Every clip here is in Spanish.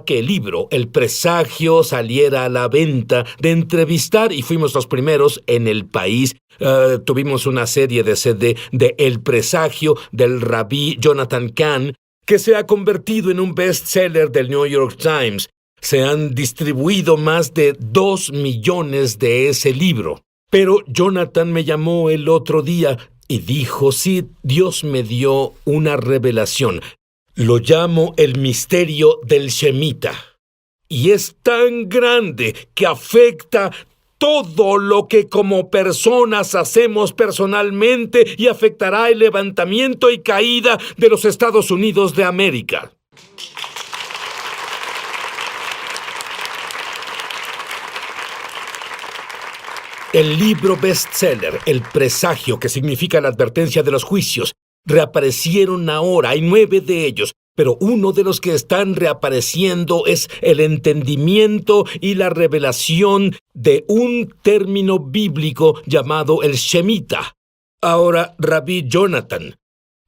que el libro El Presagio saliera a la venta, de entrevistar, y fuimos los primeros en el país. Tuvimos una serie de CD de El Presagio del rabí Jonathan Cahn, que se ha convertido en un bestseller del New York Times. Se han distribuido más de 2 millones de ese libro. Pero Jonathan me llamó el otro día y dijo, sí, Dios me dio una revelación. Lo llamo el misterio del Shemita. Y es tan grande que afecta todo lo que como personas hacemos personalmente y afectará el levantamiento y caída de los Estados Unidos de América. El libro bestseller, El Presagio, que significa la advertencia de los juicios, reaparecieron ahora. Hay 9 de ellos, pero uno de los que están reapareciendo es el entendimiento y la revelación de un término bíblico llamado el Shemita. Ahora, Rabí Jonathan,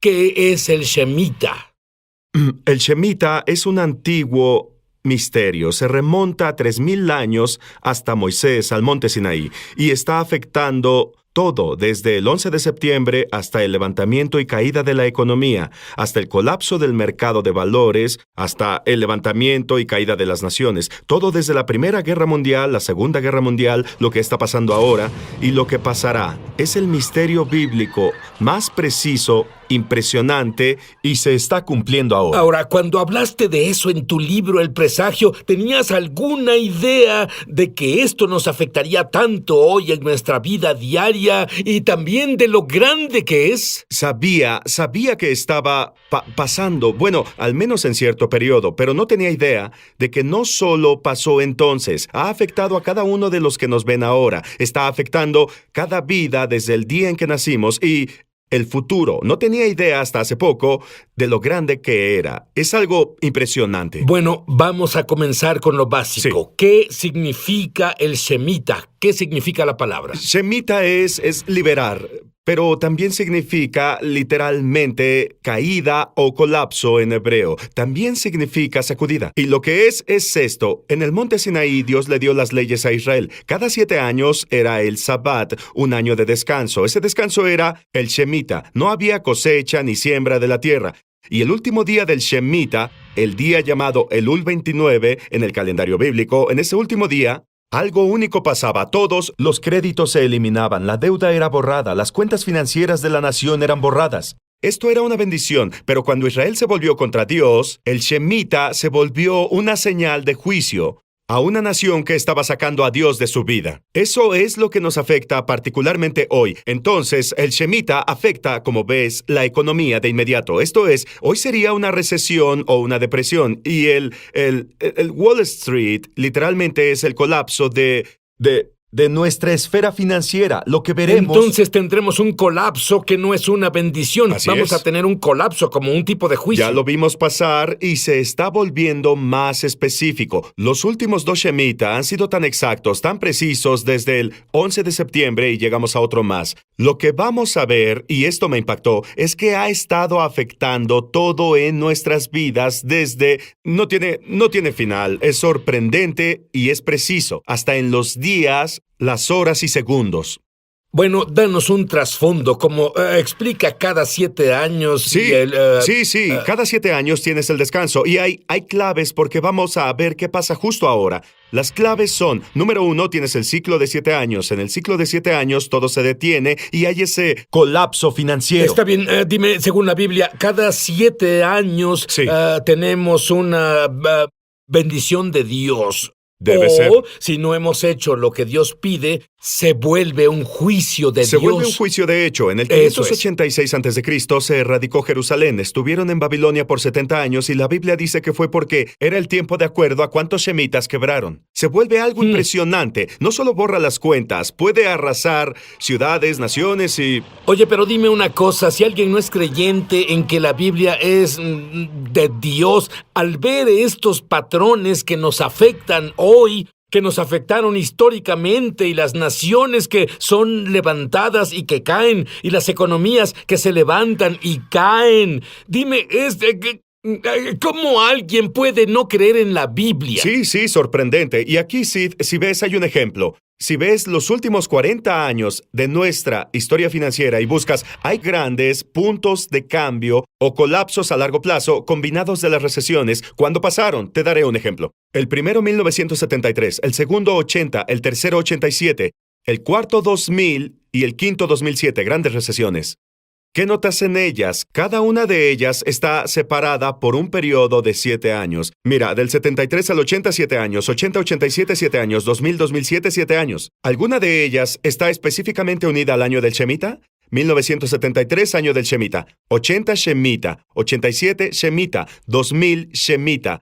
¿qué es el Shemita? El Shemita es un antiguo misterio. Se remonta a 3000 años hasta Moisés al monte Sinaí y está afectando todo, desde el 11 de septiembre hasta el levantamiento y caída de la economía, hasta el colapso del mercado de valores, hasta el levantamiento y caída de las naciones. Todo desde la Primera Guerra Mundial, la Segunda Guerra Mundial, lo que está pasando ahora y lo que pasará. Es el misterio bíblico más preciso, impresionante y se está cumpliendo ahora. Ahora, cuando hablaste de eso en tu libro El Presagio, ¿tenías alguna idea de que esto nos afectaría tanto hoy en nuestra vida diaria y también de lo grande que es? Sabía que estaba pasando, bueno, al menos en cierto periodo, pero no tenía idea de que no solo pasó entonces, ha afectado a cada uno de los que nos ven ahora, está afectando cada vida desde el día en que nacimos y el futuro. No tenía idea hasta hace poco de lo grande que era. Es algo impresionante. Bueno, vamos a comenzar con lo básico. Sí. ¿Qué significa el Shemita? ¿Qué significa la palabra? Shemita es liberar, pero también significa literalmente caída o colapso en hebreo. También significa sacudida. Y lo que es esto. En el monte Sinaí, Dios le dio las leyes a Israel. Cada 7 años era el Sabbat, un año de descanso. Ese descanso era el Shemita. No había cosecha ni siembra de la tierra. Y el último día del Shemita, el día llamado Elul 29 en el calendario bíblico, en ese último día, algo único pasaba. Todos los créditos se eliminaban, la deuda era borrada, las cuentas financieras de la nación eran borradas. Esto era una bendición, pero cuando Israel se volvió contra Dios, el Shemita se volvió una señal de juicio a una nación que estaba sacando a Dios de su vida. Eso es lo que nos afecta particularmente hoy. Entonces, el Shemita afecta, como ves, la economía de inmediato. Esto es, hoy sería una recesión o una depresión. Y el Wall Street literalmente es el colapso de nuestra esfera financiera. Lo que veremos... Entonces tendremos un colapso que no es una bendición. Vamos a tener un colapso como un tipo de juicio. Ya lo vimos pasar y se está volviendo más específico. Los últimos 2 Shemita han sido tan exactos, tan precisos desde el 11 de septiembre y llegamos a otro más. Lo que vamos a ver, y esto me impactó, es que ha estado afectando todo en nuestras vidas desde... No tiene final. Es sorprendente y es preciso. Hasta en los días, las horas y segundos. Bueno, danos un trasfondo, como explica cada 7 años. Sí, cada 7 años tienes el descanso y hay claves porque vamos a ver qué pasa justo ahora. Las claves son, número 1, tienes el ciclo de 7 años. En el ciclo de 7 años todo se detiene y hay ese colapso financiero. Está bien, dime, según la Biblia, cada 7 años tenemos una bendición de Dios. Debe ser. Si no hemos hecho lo que Dios pide, se vuelve un juicio de Dios. Se vuelve un juicio de hecho. En el 586 a.C. se erradicó Jerusalén. Estuvieron en Babilonia por 70 años y la Biblia dice que fue porque era el tiempo de acuerdo a cuántos shemitas quebraron. Se vuelve algo impresionante. No solo borra las cuentas, puede arrasar ciudades, naciones y... Oye, pero dime una cosa. Si alguien no es creyente en que la Biblia es de Dios, al ver estos patrones que nos afectan hoy, que nos afectaron históricamente, y las naciones que son levantadas y que caen, y las economías que se levantan y caen. Dime, ¿Cómo alguien puede no creer en la Biblia? Sí, sorprendente. Y aquí, Sid, si ves, hay un ejemplo. Si ves los últimos 40 años de nuestra historia financiera y buscas, hay grandes puntos de cambio o colapsos a largo plazo combinados de las recesiones. ¿Cuándo pasaron? Te daré un ejemplo. El primero 1973, el segundo 80, el tercero 87, el cuarto 2000 y el quinto 2007, grandes recesiones. ¿Qué notas en ellas? Cada una de ellas está separada por un periodo de 7 años. Mira, del 73 al 80, 7 años, 80, 87, 7 años, 2000, 2007, 7 años. ¿Alguna de ellas está específicamente unida al año del Shemitah? 1973, año del Shemitah. 80, Shemitah. 87, Shemitah. 2000, Shemitah.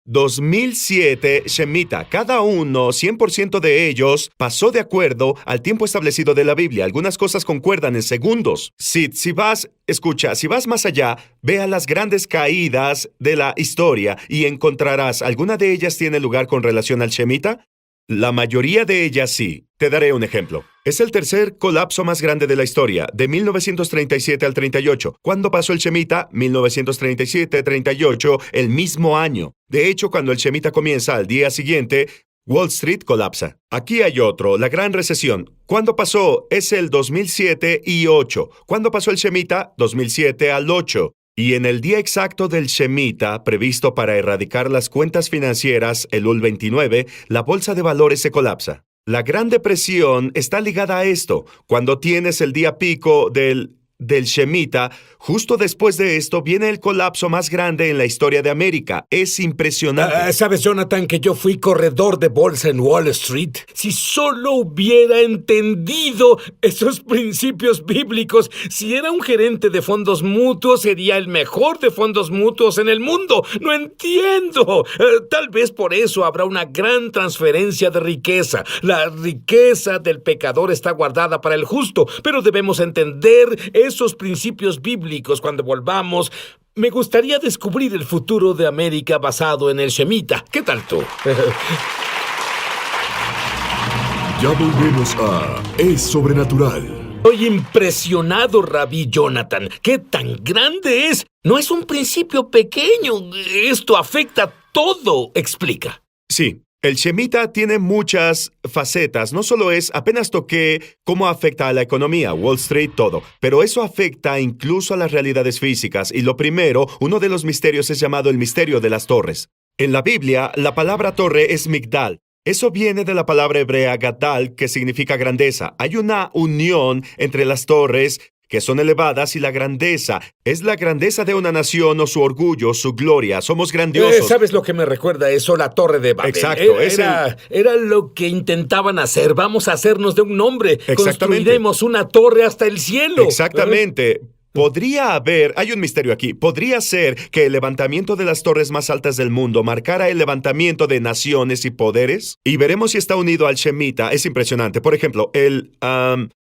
2007, Shemitah. Cada uno, 100% de ellos, pasó de acuerdo al tiempo establecido de la Biblia. Algunas cosas concuerdan en segundos. Si vas más allá, ve a las grandes caídas de la historia y encontrarás, ¿alguna de ellas tiene lugar con relación al Shemitah? La mayoría de ellas sí. Te daré un ejemplo. Es el tercer colapso más grande de la historia, de 1937 al 38. ¿Cuándo pasó el Shemitah? 1937-38, el mismo año. De hecho, cuando el Shemitah comienza al día siguiente, Wall Street colapsa. Aquí hay otro, la Gran Recesión. ¿Cuándo pasó? Es el 2007 y 8. ¿Cuándo pasó el Shemitah? 2007 al 8. Y en el día exacto del Shemitah, previsto para erradicar las cuentas financieras, el UL 29, la bolsa de valores se colapsa. La Gran Depresión está ligada a esto. Cuando tienes el día pico del Shemitah, justo después de esto viene el colapso más grande en la historia de América. Es impresionante. ¿Sabes, Jonathan, que yo fui corredor de bolsa en Wall Street? Si solo hubiera entendido esos principios bíblicos, si era un gerente de fondos mutuos, sería el mejor de fondos mutuos en el mundo. No entiendo. Tal vez por eso habrá una gran transferencia de riqueza. La riqueza del pecador está guardada para el justo, pero debemos entender esos principios bíblicos cuando volvamos. Me gustaría descubrir el futuro de América basado en el Shemitah. ¿Qué tal tú? Ya volvemos a Es Sobrenatural. Estoy impresionado, Rabí Jonathan. ¿Qué tan grande es? No es un principio pequeño. Esto afecta todo. Explica. Sí. El Shemitah tiene muchas facetas. No solo apenas toqué cómo afecta a la economía, Wall Street, todo. Pero eso afecta incluso a las realidades físicas. Y lo primero, uno de los misterios es llamado el misterio de las torres. En la Biblia, la palabra torre es Migdal. Eso viene de la palabra hebrea Gadal, que significa grandeza. Hay una unión entre las torres que son elevadas y la grandeza. Es la grandeza de una nación o su orgullo, su gloria. Somos grandiosos. ¿Sabes lo que me recuerda eso? La Torre de Babel. Exacto. Era lo que intentaban hacer. Vamos a hacernos de un nombre. Exactamente. Construiremos una torre hasta el cielo. Exactamente. Hay un misterio aquí, podría ser que el levantamiento de las torres más altas del mundo marcara el levantamiento de naciones y poderes. Y veremos si está unido al Shemitah. Es impresionante. Por ejemplo,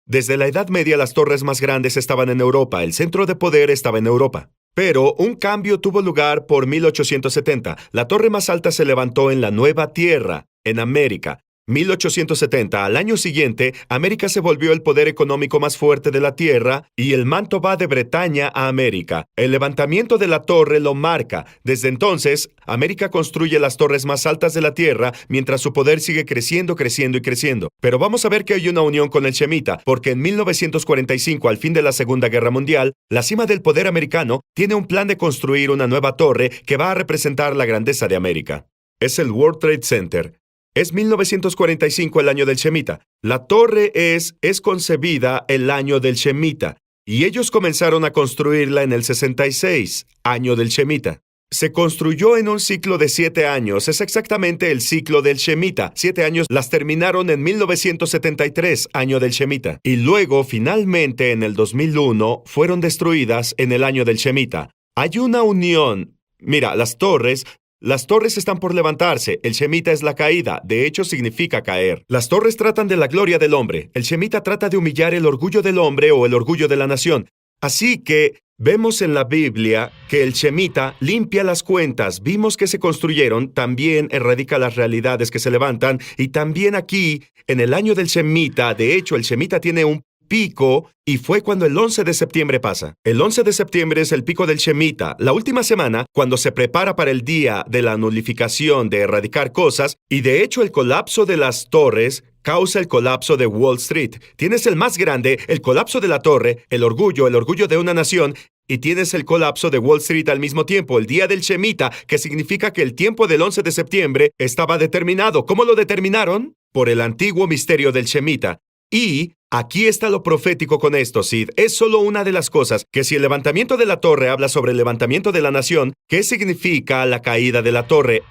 desde la Edad Media las torres más grandes estaban en Europa, el centro de poder estaba en Europa. Pero un cambio tuvo lugar por 1870. La torre más alta se levantó en la Nueva Tierra, en América. 1870, al año siguiente, América se volvió el poder económico más fuerte de la Tierra y el manto va de Bretaña a América. El levantamiento de la torre lo marca. Desde entonces, América construye las torres más altas de la Tierra mientras su poder sigue creciendo, creciendo y creciendo. Pero vamos a ver que hay una unión con el Shemitah, porque en 1945, al fin de la Segunda Guerra Mundial, la cima del poder americano tiene un plan de construir una nueva torre que va a representar la grandeza de América. Es el World Trade Center. Es 1945 el año del Shemitah. La torre es concebida el año del Shemitah. Y ellos comenzaron a construirla en el 66, año del Shemitah. Se construyó en un ciclo de 7 años. Es exactamente el ciclo del Shemitah. 7 años las terminaron en 1973, año del Shemitah. Y luego, finalmente, en el 2001, fueron destruidas en el año del Shemitah. Hay una unión. Mira, las torres están por levantarse. El Shemitah es la caída. De hecho, significa caer. Las torres tratan de la gloria del hombre. El Shemitah trata de humillar el orgullo del hombre o el orgullo de la nación. Así que vemos en la Biblia que el Shemitah limpia las cuentas. Vimos que se construyeron, también erradica las realidades que se levantan. Y también aquí, en el año del Shemitah, de hecho, el Shemitah tiene un pico y fue cuando el 11 de septiembre pasa. El 11 de septiembre es el pico del Shemitah, la última semana cuando se prepara para el día de la nulificación de erradicar cosas, y de hecho el colapso de las torres causa el colapso de Wall Street. Tienes el más grande, el colapso de la torre, el orgullo de una nación, y tienes el colapso de Wall Street al mismo tiempo, el día del Shemitah, que significa que el tiempo del 11 de septiembre estaba determinado. ¿Cómo lo determinaron? Por el antiguo misterio del Shemitah. Y aquí está lo profético con esto, Sid. Es solo una de las cosas, que si el levantamiento de la torre habla sobre el levantamiento de la nación, ¿qué significa la caída de la torre?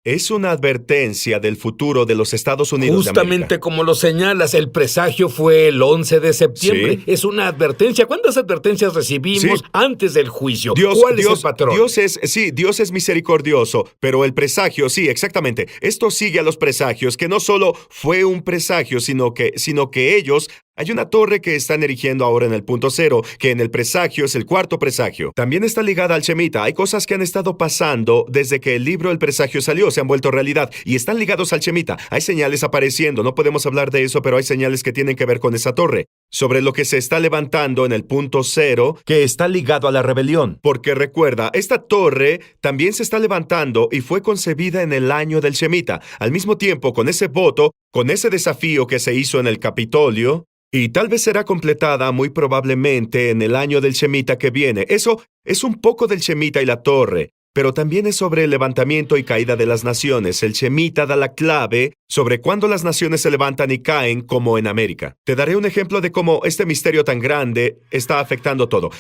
Es una advertencia del futuro de los Estados Unidos de América. Justamente como lo señalas, el presagio fue el 11 de septiembre. Sí. Es una advertencia. ¿Cuántas advertencias recibimos antes del juicio? ¿Cuál es el patrón? Dios es misericordioso, pero el presagio, sí, exactamente. Esto sigue a los presagios, que no solo fue un presagio, sino que ellos... Hay una torre que están erigiendo ahora en el punto cero, que en el presagio es el cuarto presagio. También está ligada al Shemitah. Hay cosas que han estado pasando desde que el libro El Presagio salió, se han vuelto realidad y están ligados al Shemitah. Hay señales apareciendo, no podemos hablar de eso, pero hay señales que tienen que ver con esa torre. Sobre lo que se está levantando en el punto cero, que está ligado a la rebelión. Porque recuerda, esta torre también se está levantando y fue concebida en el año del Shemitah. Al mismo tiempo, con ese voto, con ese desafío que se hizo en el Capitolio, y tal vez será completada muy probablemente en el año del Shemitah que viene. Eso es un poco del Shemitah y la torre, pero también es sobre el levantamiento y caída de las naciones. El Shemitah da la clave sobre cuándo las naciones se levantan y caen, como en América. Te daré un ejemplo de cómo este misterio tan grande está afectando todo.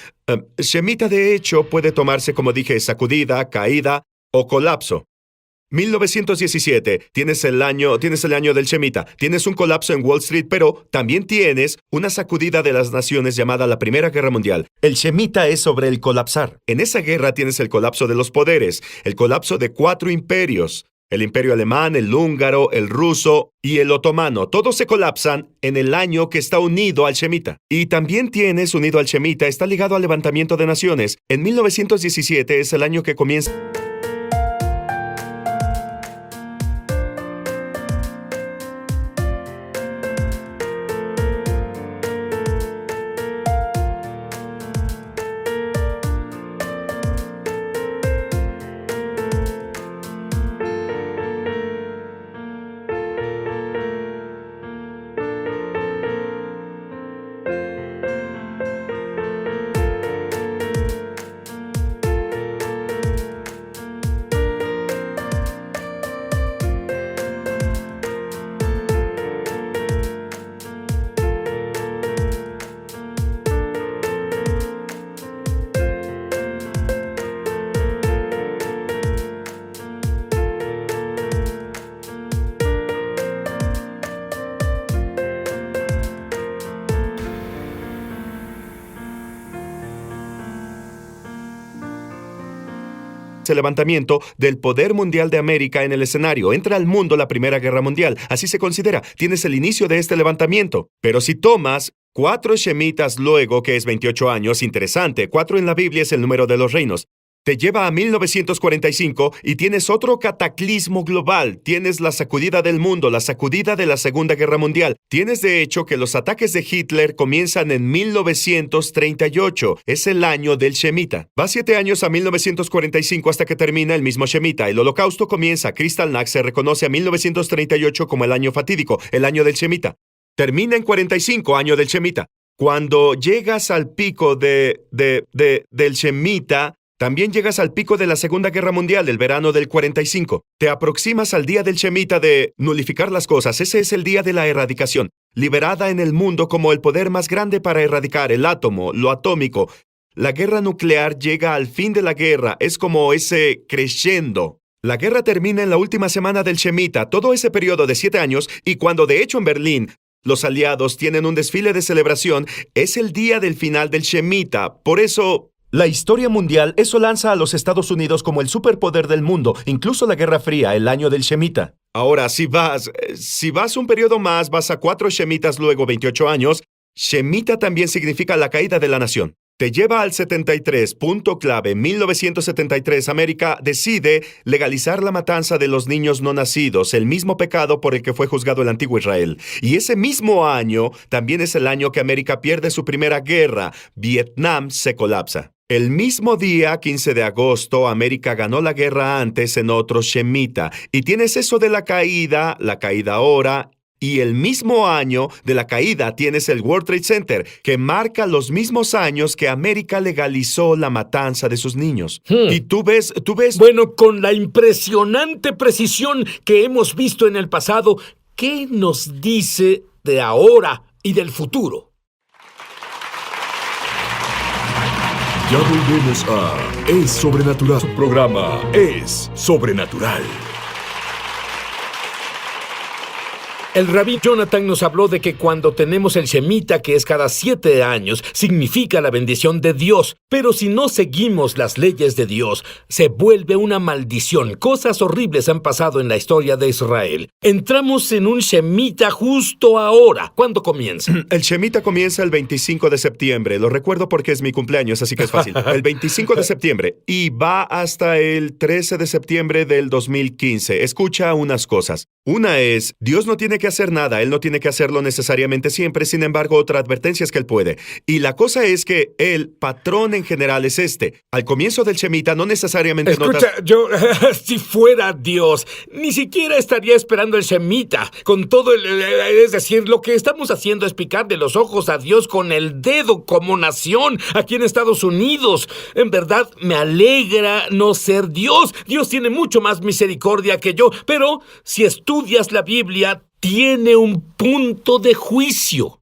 Shemitah, de hecho, puede tomarse, como dije, sacudida, caída o colapso. 1917, tienes el año del Shemitah, tienes un colapso en Wall Street, pero también tienes una sacudida de las naciones llamada la Primera Guerra Mundial. El Shemitah es sobre el colapsar. En esa guerra tienes el colapso de los poderes, el colapso de 4 imperios. El imperio alemán, el húngaro, el ruso y el otomano. Todos se colapsan en el año que está unido al Shemitah. Y también tienes unido al Shemitah, está ligado al levantamiento de naciones. En 1917 es el año que comienza... el levantamiento del poder mundial de América en el escenario. Entra al mundo la Primera Guerra Mundial. Así se considera. Tienes el inicio de este levantamiento. Pero si tomas 4 Shemitas luego, que es 28 años, interesante. 4 en la Biblia es el número de los reinos. Te lleva a 1945 y tienes otro cataclismo global. Tienes la sacudida del mundo, la sacudida de la Segunda Guerra Mundial. Tienes de hecho que los ataques de Hitler comienzan en 1938. Es el año del Shemitah. Va 7 años a 1945 hasta que termina el mismo Shemitah. El Holocausto comienza. Kristallnacht se reconoce a 1938 como el año fatídico, el año del Shemitah. Termina en 45, año del Shemitah. Cuando llegas al pico del Shemitah, también llegas al pico de la Segunda Guerra Mundial del verano del 45. Te aproximas al día del Shemitah de nulificar las cosas. Ese es el día de la erradicación, liberada en el mundo como el poder más grande para erradicar el átomo, lo atómico. La guerra nuclear llega al fin de la guerra. Es como ese crescendo. La guerra termina en la última semana del Shemitah, todo ese periodo de 7 años, y cuando de hecho en Berlín los aliados tienen un desfile de celebración, es el día del final del Shemitah. Por eso... la historia mundial, eso lanza a los Estados Unidos como el superpoder del mundo, incluso la Guerra Fría, el año del Shemitah. Ahora, si vas un periodo más, vas a 4 Shemitas, luego 28 años, Shemitah también significa la caída de la nación. Te lleva al 73, punto clave. 1973, América decide legalizar la matanza de los niños no nacidos, el mismo pecado por el que fue juzgado el antiguo Israel. Y ese mismo año también es el año que América pierde su primera guerra. Vietnam se colapsa. El mismo día, 15 de agosto, América ganó la guerra antes en otro Shemita. Y tienes eso de la caída ahora. Y el mismo año de la caída tienes el World Trade Center, que marca los mismos años que América legalizó la matanza de sus niños. Y tú ves... Bueno, con la impresionante precisión que hemos visto en el pasado, ¿qué nos dice de ahora y del futuro? Ya volvemos a Es Sobrenatural. Su programa Es Sobrenatural. El rabí Jonathan nos habló de que cuando tenemos el Shemitah, que es cada 7 años, significa la bendición de Dios. Pero si no seguimos las leyes de Dios, se vuelve una maldición. Cosas horribles han pasado en la historia de Israel. Entramos en un Shemitah justo ahora. ¿Cuándo comienza? El Shemitah comienza el 25 de septiembre. Lo recuerdo porque es mi cumpleaños, así que es fácil. El 25 de septiembre. Y va hasta el 13 de septiembre del 2015. Escucha unas cosas. Una es, Dios no tiene que hacer nada, Él no tiene que hacerlo necesariamente siempre, sin embargo, otra advertencia es que Él puede. Y la cosa es que el patrón en general es este. Al comienzo del Shemitah no necesariamente Escucha, yo, si fuera Dios, ni siquiera estaría esperando el Shemitah. Con todo es decir, lo que estamos haciendo es picarle los ojos a Dios con el dedo como nación aquí en Estados Unidos. En verdad, me alegra no ser Dios. Dios tiene mucho más misericordia que yo, pero si estudias la Biblia, tiene un punto de juicio.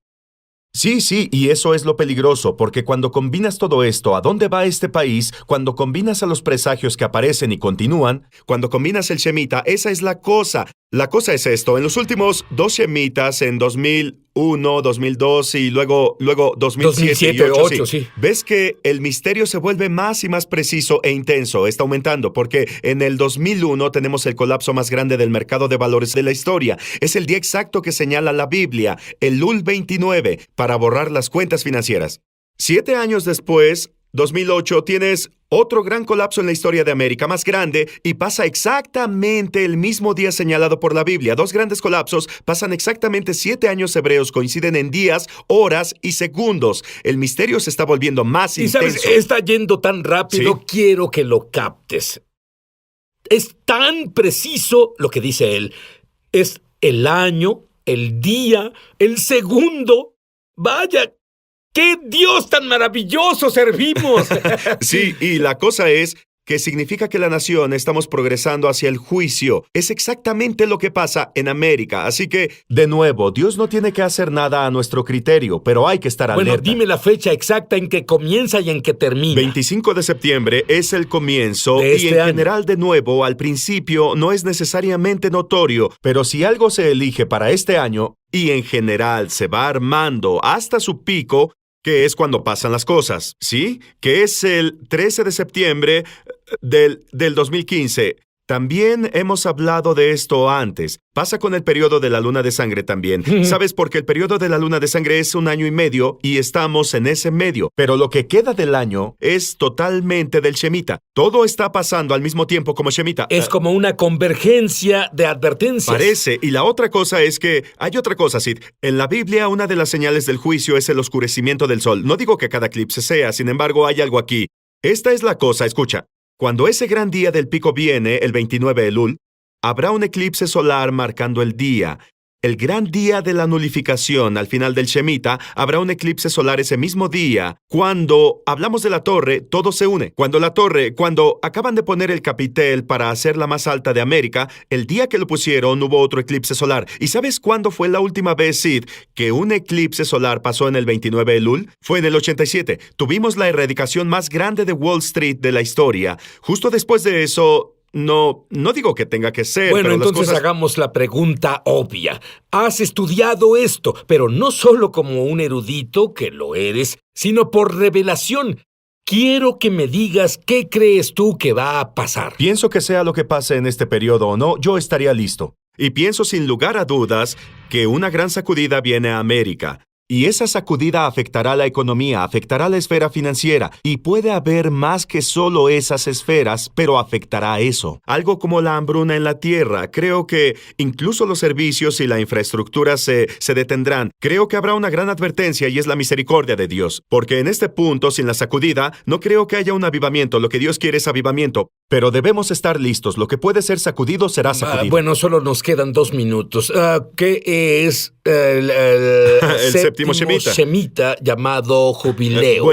Sí, y eso es lo peligroso, porque cuando combinas todo esto, ¿a dónde va este país? Cuando combinas a los presagios que aparecen y continúan, cuando combinas el Shemitah, esa es la cosa. La cosa es esto, en los últimos 2 Shemitas, en 2001, 2002 y luego 2007 y 2008, sí. Ves que el misterio se vuelve más y más preciso e intenso, está aumentando, porque en el 2001 tenemos el colapso más grande del mercado de valores de la historia. Es el día exacto que señala la Biblia, el Elul 29, para borrar las cuentas financieras. 7 años después, 2008, tienes otro gran colapso en la historia de América, más grande, y pasa exactamente el mismo día señalado por la Biblia. 2 grandes colapsos pasan exactamente 7 años hebreos, coinciden en días, horas y segundos. El misterio se está volviendo más intenso. Y sabes, está yendo tan rápido, ¿Sí? Quiero que lo captes. Es tan preciso lo que dice él. Es el año, el día, el segundo. ¡Vaya! ¡Qué Dios tan maravilloso servimos! Sí, y la cosa es que significa que la nación estamos progresando hacia el juicio. Es exactamente lo que pasa en América. Así que, de nuevo, Dios no tiene que hacer nada a nuestro criterio, pero hay que estar alerta. Bueno, dime la fecha exacta en que comienza y en que termina. 25 de septiembre es el comienzo de este y en año. general, de nuevo, al principio no es necesariamente notorio, pero si algo se elige para este año y en general se va armando hasta su pico, que es cuando pasan las cosas, ¿sí? Que es el 13 de septiembre del 2015. También hemos hablado de esto antes. Pasa con el periodo de la luna de sangre también. ¿Sabes? Porque el periodo de la luna de sangre es 1 año y medio y estamos en ese medio. Pero lo que queda del año es totalmente del Shemitah. Todo está pasando al mismo tiempo como Shemitah. Es como una convergencia de advertencias. Parece. Y la otra cosa es que hay otra cosa, Sid. En la Biblia, una de las señales del juicio es el oscurecimiento del sol. No digo que cada eclipse sea, sin embargo, hay algo aquí. Esta es la cosa, escucha. Cuando ese gran día del pico viene, el 29 Elul, habrá un eclipse solar marcando el día. El gran día de la nulificación, al final del Shemitah, habrá un eclipse solar ese mismo día. Cuando hablamos de la torre, todo se une. Cuando acaban de poner el capitel para hacerla más alta de América, el día que lo pusieron hubo otro eclipse solar. ¿Y sabes cuándo fue la última vez, Sid, que un eclipse solar pasó en el 29 Elul? Fue en el 87. Tuvimos la erradicación más grande de Wall Street de la historia. Justo después de eso... No digo que tenga que ser, bueno, pero entonces las cosas... hagamos la pregunta obvia. Has estudiado esto, pero no solo como un erudito, que lo eres, sino por revelación. Quiero que me digas qué crees tú que va a pasar. Pienso que sea lo que pase en este periodo o no, yo estaría listo. Y pienso sin lugar a dudas que una gran sacudida viene a América. Y esa sacudida afectará la economía, afectará la esfera financiera, y puede haber más que solo esas esferas, pero afectará eso. Algo como la hambruna en la tierra. Creo que incluso los servicios y la infraestructura se detendrán. Creo que habrá una gran advertencia y es la misericordia de Dios. Porque en este punto, sin la sacudida, no creo que haya un avivamiento. Lo que Dios quiere es avivamiento. Pero debemos estar listos. Lo que puede ser sacudido será sacudido. Bueno, solo nos quedan 2 minutos. ¿Qué es el séptimo Shemita llamado jubileo?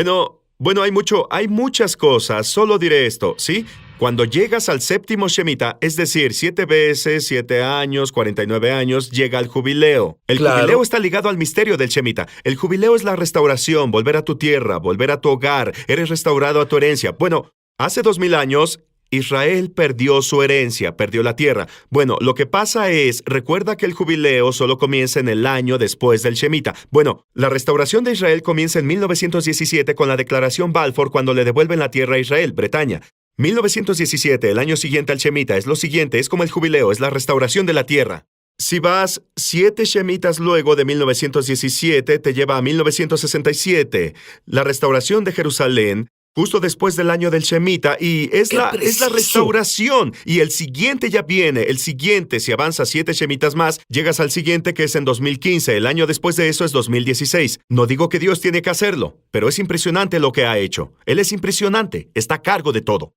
Bueno, hay muchas cosas. Solo diré esto, ¿sí? Cuando llegas al séptimo Shemita, es decir, 7 veces, 7 años, 49 años, llega el jubileo. El jubileo está ligado al misterio del Shemita. El jubileo es la restauración, volver a tu tierra, volver a tu hogar. Eres restaurado a tu herencia. Bueno, hace 2000 años, Israel perdió su herencia, perdió la tierra. Bueno, lo que pasa es, recuerda que el jubileo solo comienza en el año después del Shemita. Bueno, la restauración de Israel comienza en 1917 con la declaración Balfour cuando le devuelven la tierra a Israel, Bretaña. 1917, el año siguiente al Shemita, es lo siguiente, es como el jubileo, es la restauración de la tierra. Si vas 7 Shemitas luego de 1917, te lleva a 1967, la restauración de Jerusalén, justo después del año del Shemita, y es la restauración. Y el siguiente ya viene. El siguiente, si avanzas 7 Shemitas más, llegas al siguiente que es en 2015. El año después de eso es 2016. No digo que Dios tiene que hacerlo, pero es impresionante lo que ha hecho. Él es impresionante. Está a cargo de todo.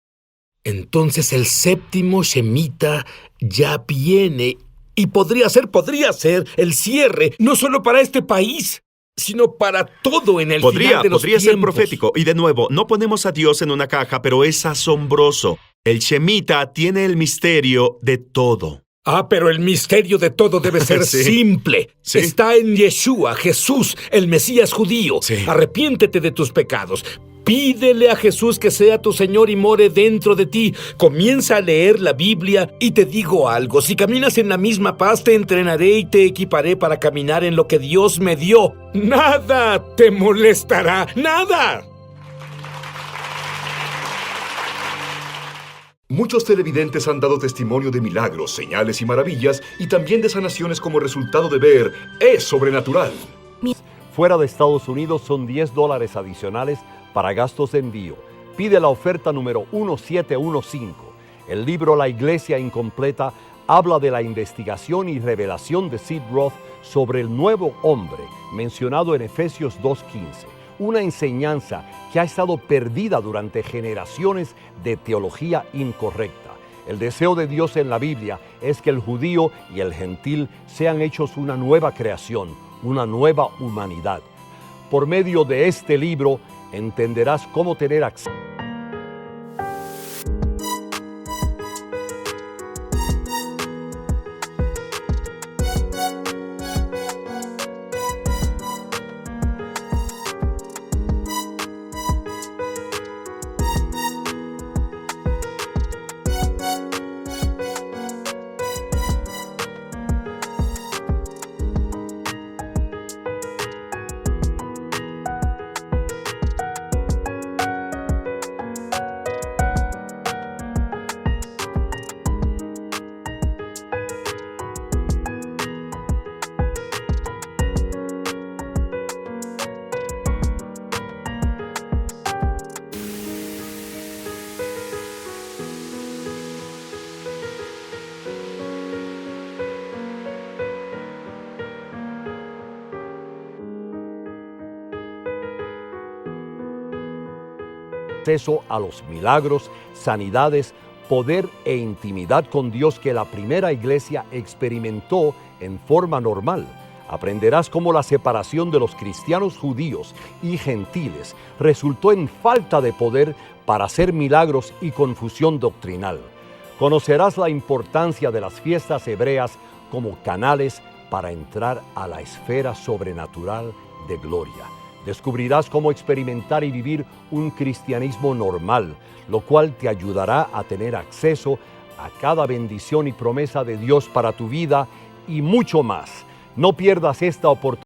Entonces el séptimo Shemita ya viene. Y podría ser el cierre, no solo para este país, sino para todo en el final de los Podría ser tiempos. profético. Y de nuevo, no ponemos a Dios en una caja, pero es asombroso. El Shemita tiene el misterio de todo. Pero el misterio de todo debe ser Sí. simple. Sí. Está en Yeshua, Jesús, el Mesías judío. Sí. Arrepiéntete de tus pecados. Pídele a Jesús que sea tu Señor y more dentro de ti. Comienza a leer la Biblia y te digo algo. Si caminas en la misma paz, te entrenaré y te equiparé para caminar en lo que Dios me dio. Nada te molestará. ¡Nada! Muchos televidentes han dado testimonio de milagros, señales y maravillas, y también de sanaciones como resultado de ver Es Sobrenatural. Fuera de Estados Unidos son $10 adicionales para gastos de envío. Pide la oferta número 1715. El libro La Iglesia Incompleta habla de la investigación y revelación de Sid Roth sobre el nuevo hombre mencionado en Efesios 2:15. Una enseñanza que ha estado perdida durante generaciones de teología incorrecta. El deseo de Dios en la Biblia es que el judío y el gentil sean hechos una nueva creación, una nueva humanidad. Por medio de este libro entenderás cómo tener acceso. acceso a los milagros, sanidades, poder e intimidad con Dios que la primera iglesia experimentó en forma normal. Aprenderás cómo la separación de los cristianos judíos y gentiles resultó en falta de poder para hacer milagros y confusión doctrinal. Conocerás la importancia de las fiestas hebreas como canales para entrar a la esfera sobrenatural de gloria. Descubrirás cómo experimentar y vivir un cristianismo normal, lo cual te ayudará a tener acceso a cada bendición y promesa de Dios para tu vida y mucho más. No pierdas esta oportunidad.